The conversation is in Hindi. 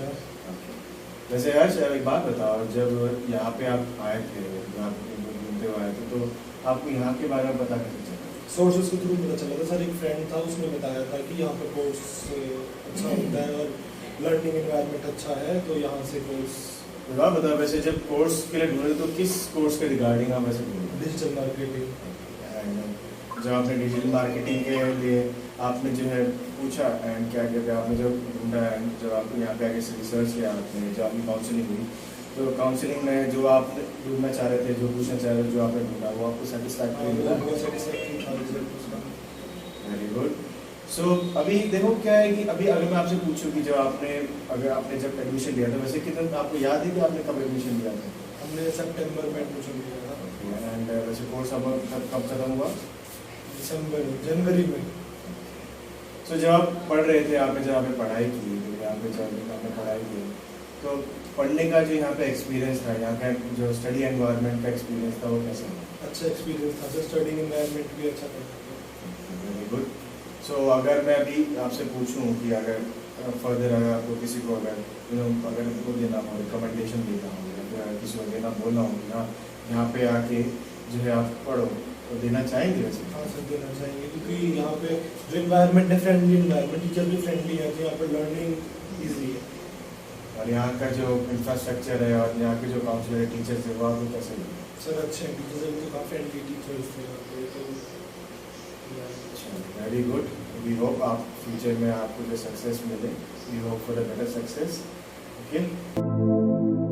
है। वैसे यार एक बात बताओ, जब यहाँ पे आप आए थे, आप घूमते हुए आए थे, तो आपको यहाँ के बारे में पता कैसे चला? सोर्सेज के थ्रू पता चला था सर, एक फ्रेंड था उसने बताया था कि यहाँ पे कोर्स अच्छा होता है और लर्निंग एनवायरनमेंट अच्छा है, तो यहाँ से कोर्स। आप बताओ, वैसे जब कोर्स के लिए ढूंढे तो किस कोर्स के रिगार्डिंग आप वैसे ढूंढे? Digital marketing. जब आपने डिजिटल मार्केटिंग के लिए आपने जो है पूछा एंड क्या कहते हैं, आपने जो ढूंढा एंड जब आप यहाँ पे आके रिसर्च किया आपने, जो आपकी काउंसलिंग हुई, तो काउंसलिंग में जो आप ढूंढना चाह रहे थे, जो पूछना चाह रहे थे, जो आपने ढूंढा वो आपको सेटिस्फैक्टरी मिला? बहुत सेटिस्फैक्टरी था रिजल्ट उसका। Very good. सो अभी देखो क्या है कि अभी अगर मैं आपसे पूछूं कि अगर आपने जब एडमिशन लिया था, वैसे कितना आपको याद है कि आपने कब एडमिशन लिया था? हमने सितंबर में एडमिशन लिया था। एंड वैसे कोर्स अब कब खत्म हुआ? जनवरी में। सो जब आप पढ़ रहे थे, आपने जब आपने पढ़ाई की, तो यहाँ पे जब आपने पढ़ाई की, तो पढ़ने का जो यहाँ पे एक्सपीरियंस था, यहाँ का जो स्टडी एनवायरनमेंट का एक्सपीरियंस था, वो कैसा था? अच्छा एक्सपीरियंस था सर, स्टडी एनवायरनमेंट भी अच्छा था। Very good. सो अगर मैं अभी आपसे पूछूं कि अगर फर्दर अगर आपको किसी को अगर अगर उनको देना हो, रिकमेंडेशन देना हो, या फिर किसी को देना बोलना हो कि हाँ यहाँ पे आके जो है आप पढ़ो, तो देना चाहेंगे वैसे? हाँ सर देना चाहेंगे, क्योंकि यहाँ पे जो इन्वायरमेंट है फ्रेंडली इन्वायरमेंट, टीचर भी फ्रेंडली है, तो यहाँ पे लर्निंग ईजी है। और यहाँ का जो इंफ्रास्ट्रक्चर है और यहाँ के जो काउंसलर टीचर्स है, वो आपको कैसे लगे? सर अच्छे हैं टीचर्स, तो काफ़ी फ्रेंडली टीचर्स थे यहाँ पे, तो वेरी गुड। वी होप आप फ्यूचर में आपको जो सक्सेस मिले, we hope for a better success. Okay.